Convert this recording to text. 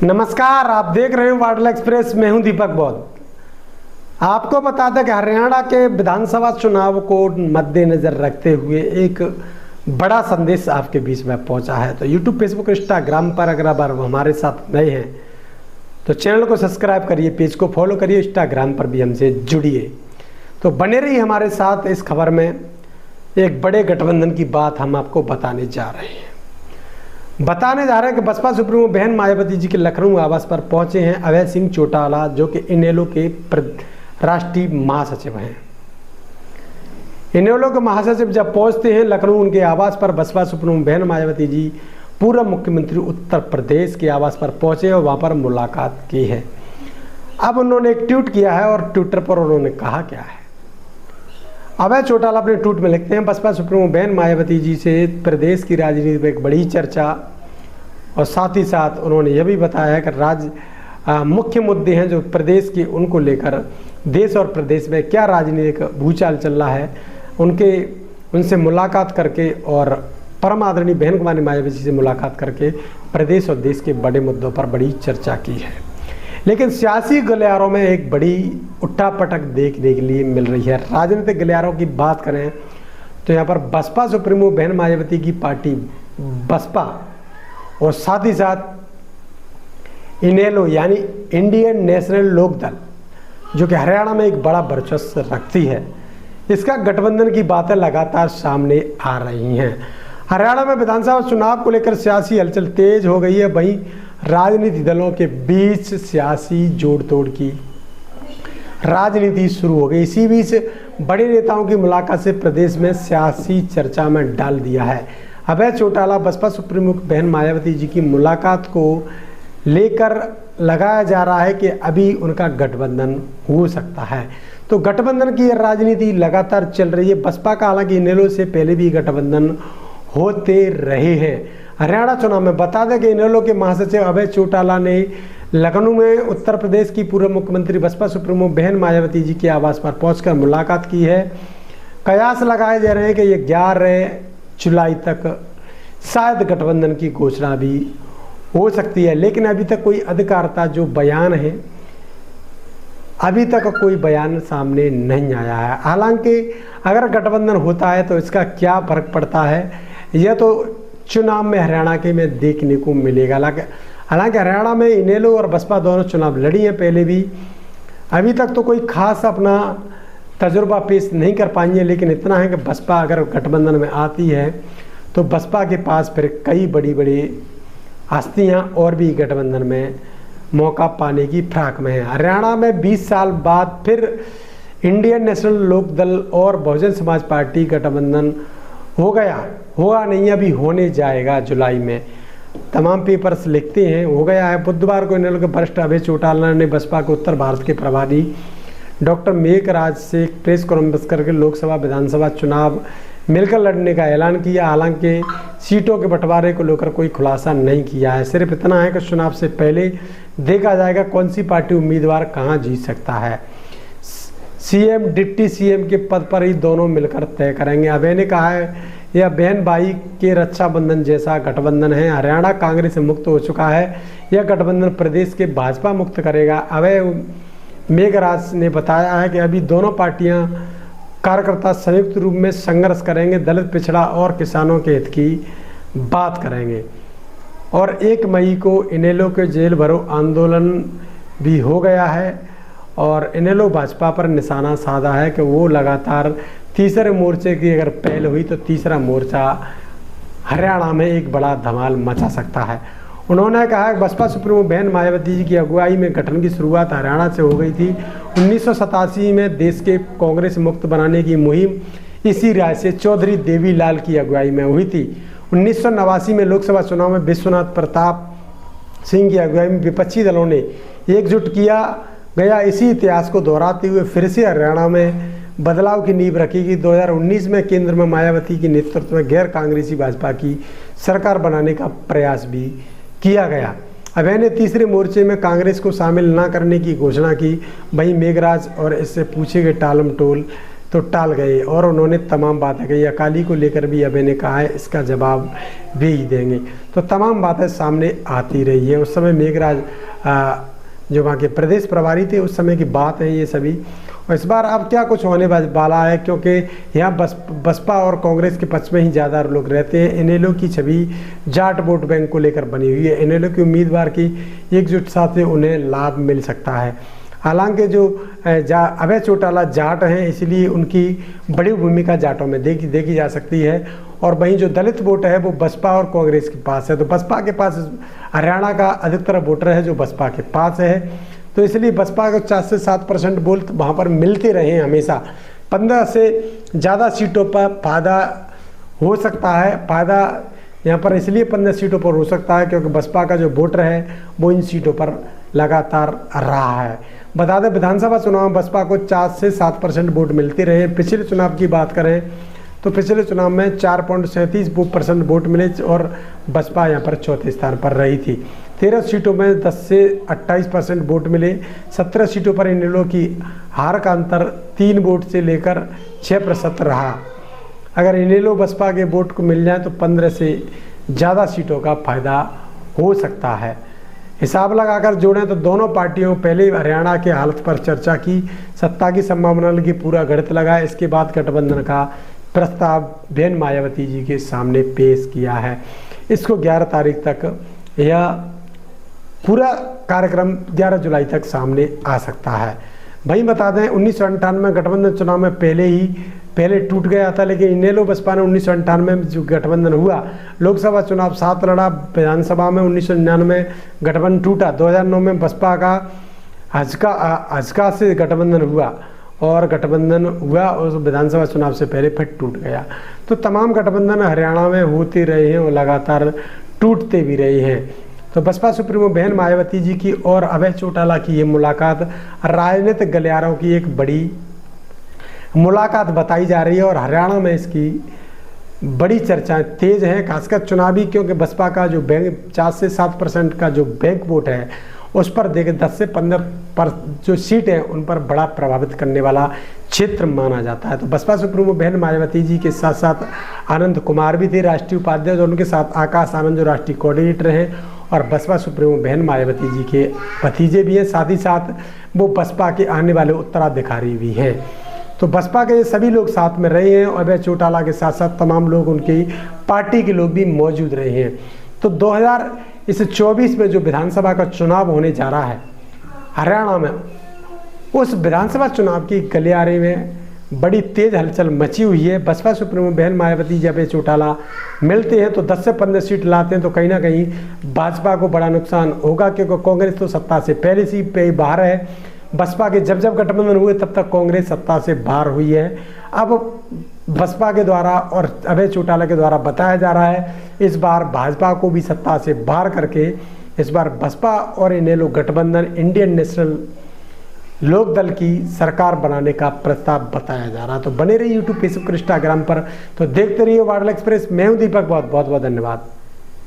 नमस्कार, आप देख रहे हैं वाडला एक्सप्रेस। मैं हूं दीपक बौद्ध। आपको बता दें कि हरियाणा के विधानसभा चुनाव को मद्देनजर रखते हुए एक बड़ा संदेश आपके बीच में पहुंचा है। तो यूट्यूब, फेसबुक, इंस्टाग्राम पर अगर आप हमारे साथ नए हैं तो चैनल को सब्सक्राइब करिए, पेज को फॉलो करिए, इंस्टाग्राम पर भी हमसे जुड़िए। तो बने रहिए हमारे साथ। इस खबर में एक बड़े गठबंधन की बात हम आपको बताने जा रहे हैं कि बसपा सुप्रीमो बहन मायावती जी के लखनऊ आवास पर पहुंचे हैं अभय सिंह चौटाला, जो कि इनेलो के राष्ट्रीय महासचिव हैं। इनेलो के महासचिव जब पहुंचते हैं लखनऊ, उनके आवास पर बसपा सुप्रीमो बहन मायावती जी पूर्व मुख्यमंत्री उत्तर प्रदेश के आवास पर पहुंचे और वहां पर मुलाकात की है। अब उन्होंने एक ट्वीट किया है और ट्विटर पर उन्होंने कहा क्या है। अभय चौटाला अपने ट्वीट में लिखते हैं, बसपा सुप्रीमो बहन मायावती जी से प्रदेश की राजनीति में एक बड़ी चर्चा, और साथ ही साथ उन्होंने यह भी बताया है कि मुख्य मुद्दे हैं जो प्रदेश के, उनको लेकर देश और प्रदेश में क्या राजनीतिक भूचाल चल रहा है, उनसे मुलाकात करके और परम आदरणीय बहन कुमारी मायावती जी से मुलाकात करके प्रदेश और देश के बड़े मुद्दों पर बड़ी चर्चा की है। लेकिन सियासी गलियारों में एक बड़ी उठापटक देखने के लिए मिल रही है। राजनीतिक गलियारों की बात करें तो यहाँ पर बसपा सुप्रीमो बहन मायावती की पार्टी बसपा और साथ ही साथ इनेलो यानी इंडियन नेशनल लोक दल, जो कि हरियाणा में एक बड़ा वर्चस्व रखती है, इसका गठबंधन की बातें लगातार सामने आ रही हैं। हरियाणा में विधानसभा चुनाव को लेकर सियासी हलचल तेज हो गई है। वहीं राजनीतिक दलों के बीच सियासी जोड़ तोड़ की राजनीति शुरू हो गई। इसी बीच बड़े नेताओं की मुलाकात से प्रदेश में सियासी चर्चा में डाल दिया है। अभय चौटाला बसपा सुप्रीमो बहन मायावती जी की मुलाकात को लेकर लगाया जा रहा है कि अभी उनका गठबंधन हो सकता है। तो गठबंधन की राजनीति लगातार चल रही है। बसपा का हालांकि इनेलो से पहले भी गठबंधन होते रहे हैं। हरियाणा चुनाव में बता दें कि इनेलो के महासचिव अभय चौटाला ने लखनऊ में उत्तर प्रदेश की पूर्व मुख्यमंत्री बसपा सुप्रीमो बहन मायावती जी के आवास पर पहुंचकर मुलाकात की है। कयास लगाए जा रहे हैं कि ये 11 जुलाई तक शायद गठबंधन की घोषणा भी हो सकती है, लेकिन अभी तक कोई अधिकारिता जो बयान है, अभी तक कोई बयान सामने नहीं आया है। हालांकि अगर गठबंधन होता है तो इसका क्या फर्क पड़ता है, यह तो चुनाव में हरियाणा के में देखने को मिलेगा। हालांकि हरियाणा में इनेलो और बसपा दोनों चुनाव लड़ी हैं पहले भी, अभी तक तो कोई खास अपना तजुर्बा पेश नहीं कर पाई है। लेकिन इतना है कि बसपा अगर गठबंधन में आती है तो बसपा के पास फिर कई बड़ी बड़ी हस्तियां और भी गठबंधन में मौका पाने की फिराक में है। हरियाणा में 20 साल बाद फिर इंडियन नेशनल लोक दल और बहुजन समाज पार्टी गठबंधन होगा नहीं, अभी होने जाएगा जुलाई में। तमाम पेपर्स लिखते हैं हो गया है। बुधवार को इनेलो के वरिष्ठ अभय चौटाला ने बसपा के उत्तर भारत के प्रभारी डॉक्टर मेघराज से प्रेस कॉन्फ्रेंस करके लोकसभा विधानसभा चुनाव मिलकर लड़ने का ऐलान किया। हालांकि सीटों के बंटवारे को लेकर कोई खुलासा नहीं किया है। सिर्फ इतना है कि चुनाव से पहले देखा जाएगा कौन सी पार्टी उम्मीदवार कहां जीत सकता है। सीएम, डिप्टी सीएम के पद पर ही दोनों मिलकर तय करेंगे। अभय ने कहा है यह बहन भाई के रक्षाबंधन जैसा गठबंधन है। हरियाणा कांग्रेस से मुक्त हो चुका है, यह गठबंधन प्रदेश के भाजपा मुक्त करेगा। अभय मेघराज ने बताया है कि अभी दोनों पार्टियां कार्यकर्ता संयुक्त रूप में संघर्ष करेंगे, दलित, पिछड़ा और किसानों के हित की बात करेंगे। और 1 मई को इनेलो के जेल भरो आंदोलन भी हो गया है और इनेलो भाजपा पर निशाना साधा है कि वो लगातार तीसरे मोर्चे की अगर पहल हुई तो तीसरा मोर्चा हरियाणा में एक बड़ा धमाल मचा सकता है। उन्होंने कहा कि बसपा सुप्रीमो बहन मायावती जी की अगुवाई में गठन की शुरुआत हरियाणा से हो गई थी। 1987 में देश के कांग्रेस मुक्त बनाने की मुहिम इसी राय से चौधरी देवीलाल की अगुवाई में हुई थी। 1989 में लोकसभा चुनाव में विश्वनाथ प्रताप सिंह की अगुवाई में विपक्षी दलों ने एकजुट किया गया। इसी इतिहास को दोहराते हुए फिर से हरियाणा में बदलाव की नींव रखी। 2019 में केंद्र में मायावती के नेतृत्व में गैर कांग्रेसी भाजपा की सरकार बनाने का प्रयास भी किया गया। अभय ने तीसरे मोर्चे में कांग्रेस को शामिल न करने की घोषणा की। वहीं मेघराज और इससे पूछे गए टालम टोल तो टाल गए और उन्होंने तमाम बातें कही। अकाली को लेकर भी अभय ने कहा है इसका जवाब भी देंगे। तो तमाम बातें सामने आती रही है। उस समय मेघराज जो वहाँ के प्रदेश प्रभारी थे उस समय की बात है ये सभी। और इस बार अब क्या कुछ होने वाला है, क्योंकि यहाँ बसपा और कांग्रेस के पक्ष में ही ज़्यादा लोग रहते हैं। इनेलो की छवि जाट वोट बैंक को लेकर बनी हुई है। इनेलो के उम्मीदवार की एकजुटता से उन्हें लाभ मिल सकता है। हालांकि जो अभय चौटाला जाट हैं इसलिए उनकी बड़ी भूमिका जाटों में देखी जा सकती है। और वहीं जो दलित वोट है वो बसपा और कांग्रेस के पास है। तो बसपा के पास हरियाणा का अधिकतर वोटर है जो बसपा के पास है। तो इसलिए बसपा को 4 से 7% वोट वहाँ पर मिलते रहे हमेशा। 15 से ज़्यादा सीटों पर फायदा हो सकता है। फायदा यहाँ पर इसलिए 15 सीटों पर हो सकता है क्योंकि बसपा का जो वोटर है वो इन सीटों पर लगातार रहा है। बता दें विधानसभा चुनाव में बसपा को 4 से 7% वोट मिलते रहे। पिछले चुनाव की बात करें तो पिछले चुनाव में 4.37% वोट मिले और बसपा यहाँ पर चौथे स्थान पर रही थी। 13 सीटों में 10 से 28% वोट मिले। 17 सीटों पर इनेलो की हार का अंतर 3 वोट से लेकर 6% रहा। अगर इनेलो बसपा के वोट को मिल जाए तो 15 से ज़्यादा सीटों का फायदा हो सकता है। हिसाब लगाकर जोड़ें तो दोनों पार्टियों पहले हरियाणा के हालत पर चर्चा की, सत्ता की संभावना की पूरा गणित लगाया। इसके बाद गठबंधन का प्रस्ताव बहन मायावती जी के सामने पेश किया है। इसको 11 तारीख तक यह पूरा कार्यक्रम 11 जुलाई तक सामने आ सकता है। वहीं बता दें 1998 गठबंधन चुनाव में पहले टूट गया था, लेकिन इनेलो बसपा ने 1998 में जो गठबंधन हुआ, लोकसभा चुनाव 7 लड़ा, विधानसभा में 1999 गठबंधन टूटा। 2009 में बसपा का हजका से गठबंधन हुआ और गठबंधन हुआ और विधानसभा चुनाव से पहले फिर टूट गया। तो तमाम गठबंधन हरियाणा में होते रहे हैं और लगातार टूटते भी रहे हैं। तो बसपा सुप्रीमो बहन मायावती जी की और अभय चौटाला की ये मुलाकात राजनीतिक गलियारों की एक बड़ी मुलाकात बताई जा रही है और हरियाणा में इसकी बड़ी चर्चाएं तेज हैं, खासकर चुनावी, क्योंकि बसपा का जो 4 से 7% का जो बैंक वोट है उस पर देखें 10 से 15 पर जो सीट है उन पर बड़ा प्रभावित करने वाला क्षेत्र माना जाता है। तो बसपा सुप्रीमो बहन मायावती जी के साथ साथ आनंद कुमार भी थे राष्ट्रीय उपाध्यक्ष और उनके साथ आकाश आनंद जो राष्ट्रीय कोऑर्डिनेटर हैं और बसपा सुप्रीमो बहन मायावती जी के भतीजे भी हैं। साथ ही साथ वो बसपा के आने वाले उत्तराधिकारी भी हैं। तो बसपा के सभी लोग साथ में रहे हैं और अभय चौटाला के साथ साथ तमाम लोग उनकी पार्टी के लोग भी मौजूद रहे हैं। तो 2024 में जो विधानसभा का चुनाव होने जा रहा है हरियाणा में, उस विधानसभा चुनाव की गलियारे में बड़ी तेज हलचल मची हुई है। बसपा सुप्रीमो बहन मायावती जी अभय चौटाला मिलते हैं तो 10 से 15 सीट लाते हैं तो कहीं ना कहीं भाजपा को बड़ा नुकसान होगा, क्योंकि कांग्रेस तो सत्ता से पहले से ही बाहर है। बसपा के जब गठबंधन हुए तब तक कांग्रेस सत्ता से बाहर हुई है। अब बसपा के द्वारा और अभय चौटाला के द्वारा बताया जा रहा है इस बार भाजपा को भी सत्ता से बाहर करके इस बार बसपा और इनेलो गठबंधन इंडियन नेशनल लोकदल की सरकार बनाने का प्रस्ताव बताया जा रहा है। तो बने रहिए यूट्यूब, फेसबुक, इंस्टाग्राम पर। तो देखते रहिए वार्डल एक्सप्रेस। मैं हूं दीपक, बहुत बहुत धन्यवाद।